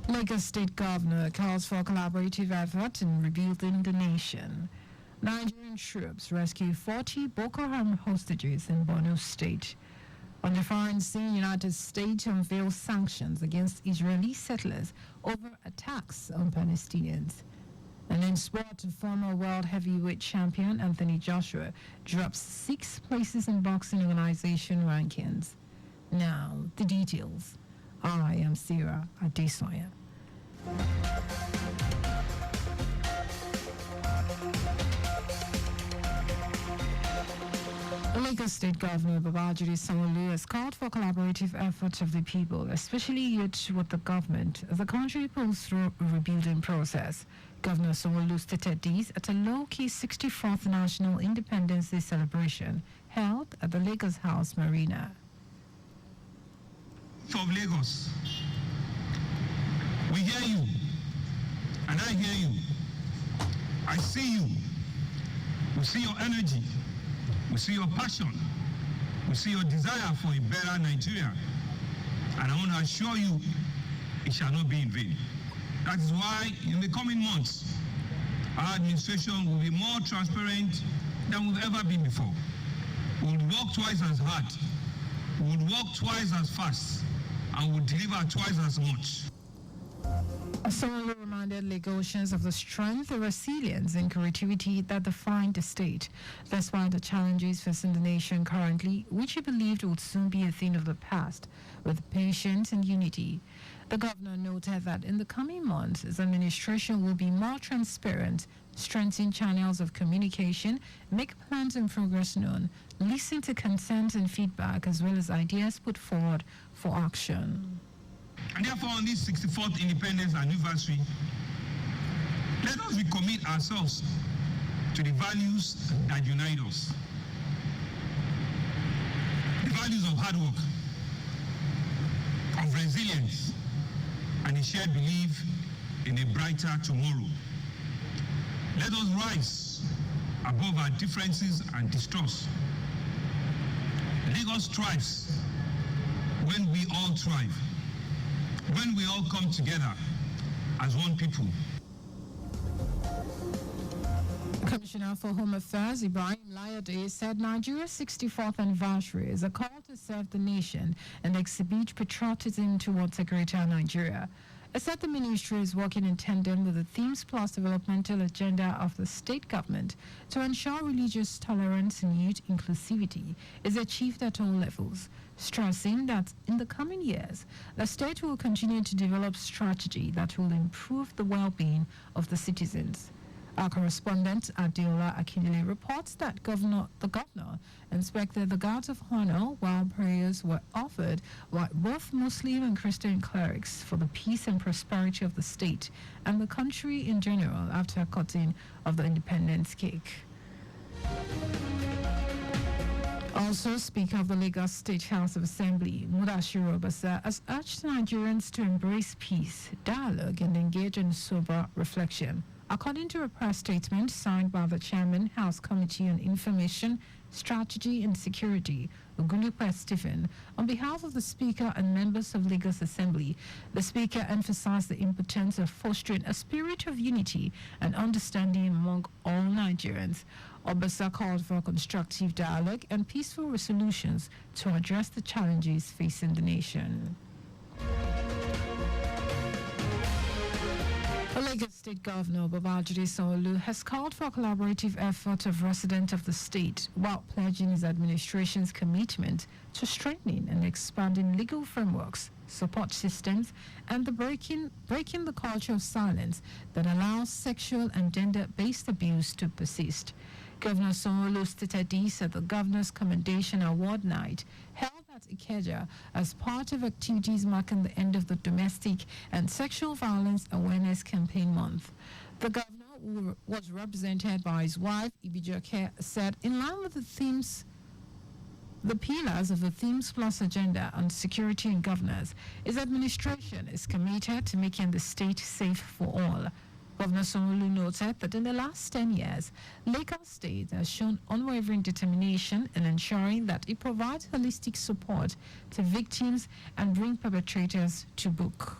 Lagos State Governor calls for collaborative effort in rebuilding the nation. Nigerian troops rescue 40 Boko Haram hostages in Borno State. On the foreign scene, United States unveils sanctions against Israeli settlers over attacks on Palestinians. And in sport, former world heavyweight champion Anthony Joshua drops 6 places in boxing organization rankings. Now, the details. I am Sarah Adesanya. Lagos State Governor Babajide Sanwo-Olu has called for collaborative efforts of the people, especially youth, with the government as the country pulls through a rebuilding process. Governor Sanwo-Olu stated this at a low-key 64th National Independence Day celebration held at the Lagos House Marina. Of Lagos, we hear you, and I hear you. I see you. We see your energy. We see your passion. We see your desire for a better Nigeria. And I want to assure you, it shall not be in vain. That is why in the coming months, our administration will be more transparent than we've ever been before. We will work twice as hard. We will work twice as fast. And will deliver twice as much. Sanwo-Olu reminded Lagosians of the strength, the resilience, and creativity that define the state, despite the challenges facing the nation currently, which he believed would soon be a thing of the past, with patience and unity. The governor noted that in the coming months, his administration will be more transparent, strengthen channels of communication, make plans and progress known, listen to concerns and feedback, as well as ideas put forward for action. And therefore, on this 64th independence anniversary, let us recommit ourselves to the values that unite us. The values of hard work, of resilience, and a shared belief in a brighter tomorrow. Let us rise above our differences and distrust. Lagos thrives when we all thrive, when we all come together as one people. Commissioner for Home Affairs Ibrahim Layade said Nigeria's 64th anniversary is a call to serve the nation and exhibit patriotism towards a greater Nigeria. He said the ministry is working in tandem with the Themes Plus developmental agenda of the state government to ensure religious tolerance and youth inclusivity is achieved at all levels, stressing that in the coming years, the state will continue to develop strategy that will improve the well-being of the citizens. Our correspondent Adiola Akindele reports that the governor inspected the guards of honor while prayers were offered by both Muslim and Christian clerics for the peace and prosperity of the state and the country in general after cutting of the independence cake. Also, Speaker of the Lagos State House of Assembly, Mudashiru Obasa, has urged Nigerians to embrace peace, dialogue, and engage in sober reflection. According to a press statement signed by the Chairman, House Committee on Information, Strategy and Security, Ogunlipe Stephen, on behalf of the Speaker and members of Lagos Assembly, the Speaker emphasized the importance of fostering a spirit of unity and understanding among all Nigerians. Obasa called for constructive dialogue and peaceful resolutions to address the challenges facing the nation. The Lagos State Governor Babajide Sanwo-Olu has called for a collaborative effort of residents of the state while pledging his administration's commitment to strengthening and expanding legal frameworks, support systems, and the breaking the culture of silence that allows sexual and gender-based abuse to persist. Governor Sanwo-Olu stated this at the Governor's Commendation Award Night held at Ikeja as part of activities marking the end of the Domestic and Sexual Violence Awareness Campaign Month. The governor, who was represented by his wife, Ibijoke, said in line with the pillars of the Themes Plus agenda on security and governance, his administration is committed to making the state safe for all. Governor Sanwo-Olu noted that in the last 10 years, Lagos State has shown unwavering determination in ensuring that it provides holistic support to victims and bring perpetrators to book.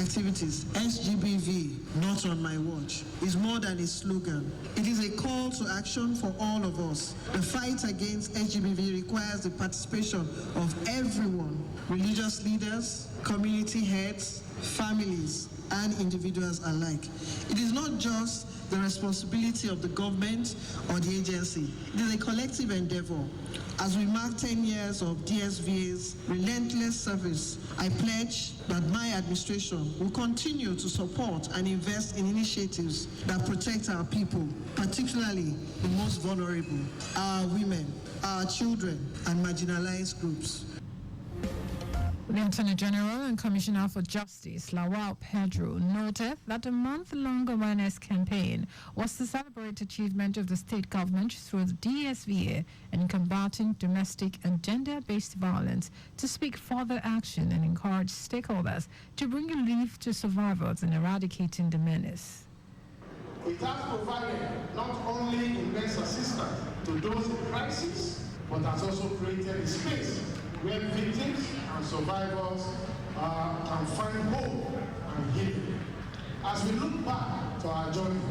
activities, SGBV, not on my watch, is more than a slogan. It is a call to action for all of us. The fight against SGBV requires the participation of everyone, religious leaders, community heads, families, and individuals alike. It is not just the responsibility of the government or the agency. It is a collective endeavor. As we mark 10 years of DSVA's relentless service, I pledge that my administration will continue to support and invest in initiatives that protect our people, particularly the most vulnerable, our women, our children, and marginalized groups. The Attorney General and Commissioner for Justice, Lawal Pedro, noted that the month-long awareness campaign was to celebrate achievement of the state government through the DSVA in combating domestic and gender-based violence, to speak further action and encourage stakeholders to bring relief to survivors in eradicating the menace. It has provided not only immense assistance to those in crisis, but has also created a space where victims and survivors can find hope and healing. As we look back to our journey,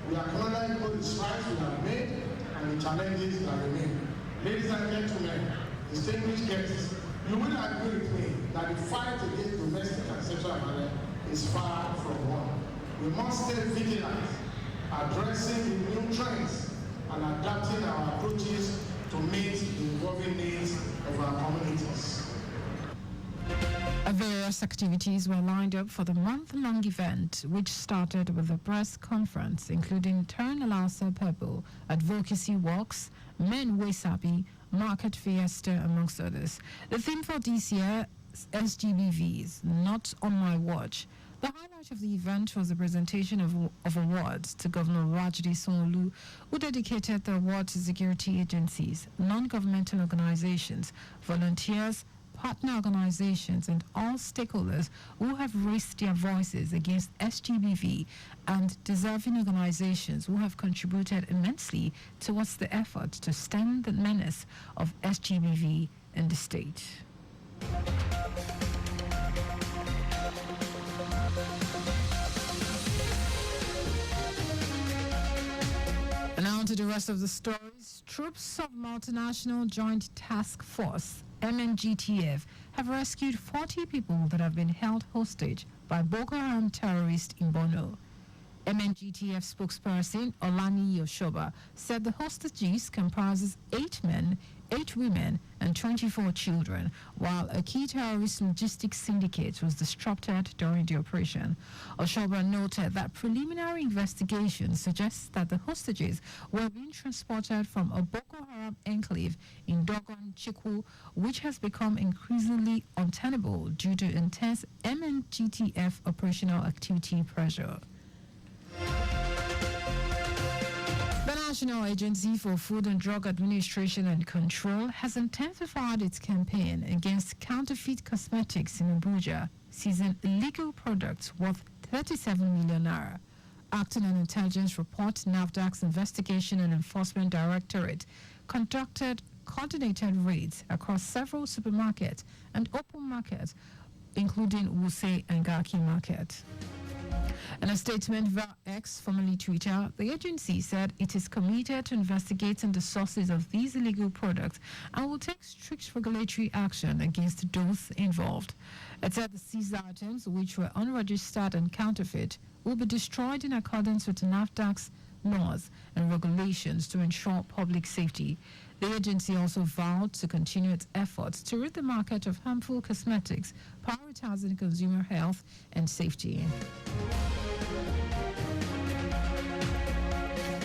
we acknowledge both the strides we have made and the challenges that remain. Ladies and gentlemen, distinguished guests, you will agree with me that the fight against domestic and sexual violence is far from won. We must stay vigilant, addressing the new trends and adapting our approaches to meet the evolving needs of our communities. Various activities were lined up for the month-long event, which started with a press conference, including Turn Alasa Purple, advocacy walks, Men Wesapi, market fiesta, amongst others. The theme for this year is SGBVs, not on my watch. The highlight of the event was the presentation of awards to Governor Rajdi Sanwo-Olu, who dedicated the award to security agencies, non-governmental organizations, volunteers, partner organizations, and all stakeholders who have raised their voices against SGBV, and deserving organizations who have contributed immensely towards the effort to stem the menace of SGBV in the state. Now to the rest of the stories. Troops of Multinational Joint Task Force, MNGTF, have rescued 40 people that have been held hostage by Boko Haram terrorists in Borno. MNGTF spokesperson Olani Yoshoba said the hostages comprises 8 men, 8 women, and 24 children, while a key terrorist logistics syndicate was disrupted during the operation. Oshoba noted that preliminary investigation suggests that the hostages were being transported from a Boko Haram enclave in Dogon Chikwu, which has become increasingly untenable due to intense MNGTF operational activity pressure. The National Agency for Food and Drug Administration and Control has intensified its campaign against counterfeit cosmetics in Abuja, seizing illegal products worth 37 million naira. Acting on intelligence report, NAFDAC's Investigation and Enforcement Directorate conducted coordinated raids across several supermarkets and open markets, including Wuse and Garki Market. In a statement via X, formerly Twitter, the agency said it is committed to investigating the sources of these illegal products and will take strict regulatory action against those involved. It said the seized items, which were unregistered and counterfeit, will be destroyed in accordance with NAFDAC's laws and regulations to ensure public safety. The agency also vowed to continue its efforts to rid the market of harmful cosmetics, prioritizing consumer health and safety.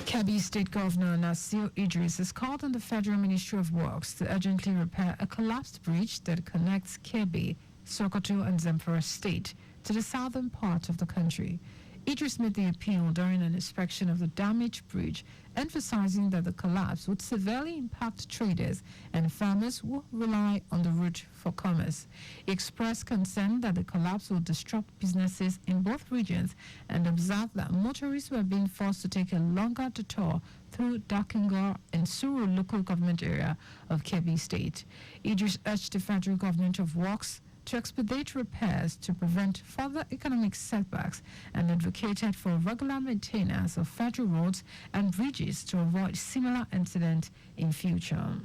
Kebbi State Governor Nasir Idris has called on the Federal Ministry of Works to urgently repair a collapsed bridge that connects Kebbi, Sokoto, and Zamfara State to the southern part of the country. Idris made the appeal during an inspection of the damaged bridge, emphasizing that the collapse would severely impact traders and farmers who rely on the route for commerce. He expressed concern that the collapse will disrupt businesses in both regions and observed that motorists were being forced to take a longer detour through Dakingar and Suru local government area of Kebbi State. Idris urged the federal government of Works to expedite repairs to prevent further economic setbacks and advocated for regular maintenance of federal roads and bridges to avoid similar incidents in future.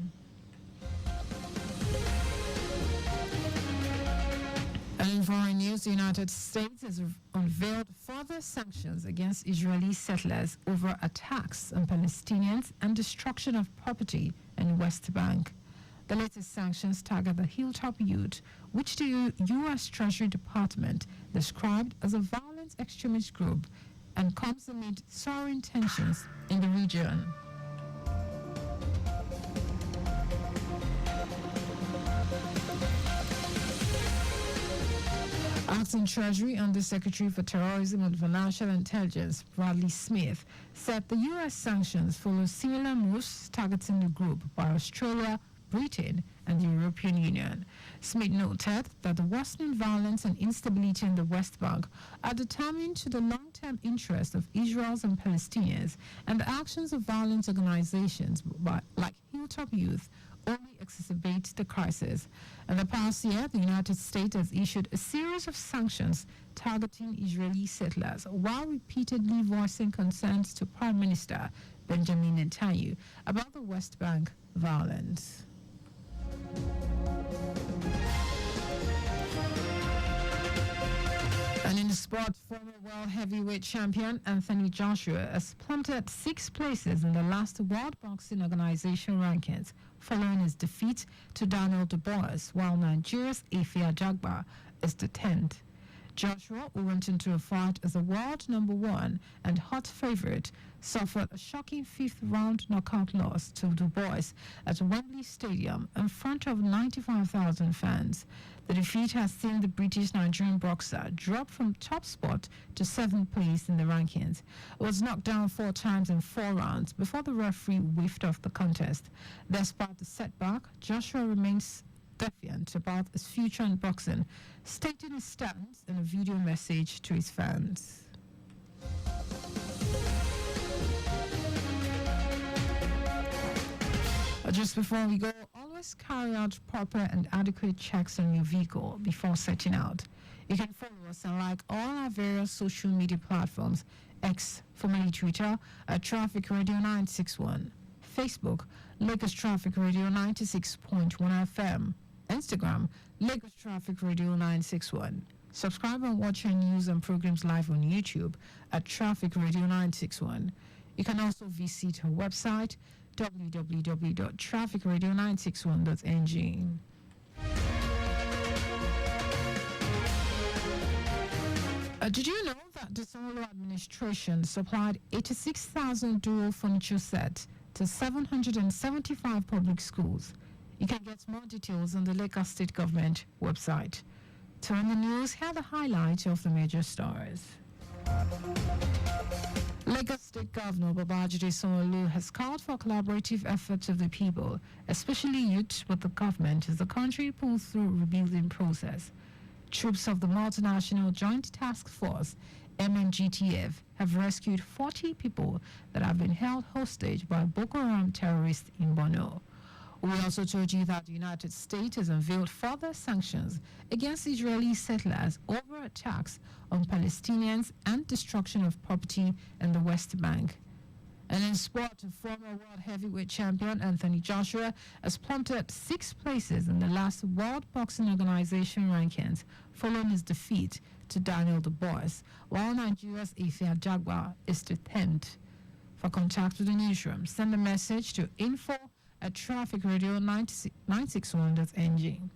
And in foreign news, the United States has unveiled further sanctions against Israeli settlers over attacks on Palestinians and destruction of property in the West Bank. The latest sanctions target the Hilltop Youth, which the U.S. Treasury Department described as a violent extremist group, and comes amid soaring tensions in the region. Acting Treasury Undersecretary for Terrorism and Financial Intelligence, Bradley Smith, said the U.S. sanctions follow similar moves targeting the group by Australia, Britain, and the European Union. Smith noted that the worsening violence and instability in the West Bank are determined to the long-term interests of Israelis and Palestinians, and the actions of violent organizations like Hilltop Youth only exacerbate the crisis. In the past year, the United States has issued a series of sanctions targeting Israeli settlers while repeatedly voicing concerns to Prime Minister Benjamin Netanyahu about the West Bank violence. And in the sport, former world heavyweight champion Anthony Joshua has plummeted 6 places in the last World Boxing Organization rankings following his defeat to Daniel Dubois, while Nigeria's Ife Ajagba is the 10th. Joshua, who went into a fight as a world number 1 and hot favorite, suffered a shocking 5th-round knockout loss to Dubois at Wembley Stadium in front of 95,000 fans. The defeat has seen the British-Nigerian boxer drop from top spot to 7th place in the rankings. He was knocked down 4 times in 4 rounds before the referee whiffed off the contest. Despite the setback, Joshua remains defiant about his future in boxing, stating his stance in a video message to his fans. Just before we go, always carry out proper and adequate checks on your vehicle before setting out. You can follow us and like all our various social media platforms: X, formerly Twitter, at Traffic Radio 961, Facebook, Lagos Traffic Radio 96.1 FM, Instagram, Lagos Traffic Radio 961. Subscribe and watch our news and programs live on YouTube at Traffic Radio 961. You can also visit our website, www.trafficradio961.ng. Did you know that the Solo administration supplied 86,000 dual furniture sets to 775 public schools? You can get more details on the Lagos State Government website. To end the news, here are the highlights of the major stories. Lagos State Governor Babajide Sanwo-Olu has called for collaborative efforts of the people, especially youth, with the government as the country pulls through a rebuilding process. Troops of the Multinational Joint Task Force, MNGTF, have rescued 40 people that have been held hostage by Boko Haram terrorists in Borno. We also told you that the United States has unveiled further sanctions against Israeli settlers over attacks on Palestinians and destruction of property in the West Bank. And in sport, former world heavyweight champion Anthony Joshua has plummeted 6 places in the last World Boxing Organization rankings following his defeat to Daniel Dubois, while Nigeria's Ife Ajagba is the 10th. For contact with the newsroom, send a message to info@trafficradio961.ng.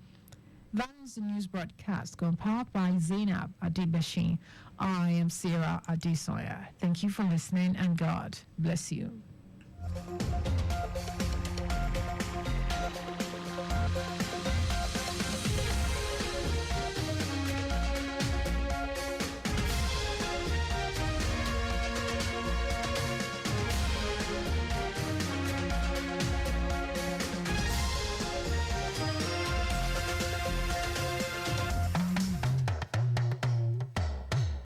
That is the news broadcast compiled by Zainab Adebashin. I am Sarah Adesanya. Thank you for listening, and God bless you.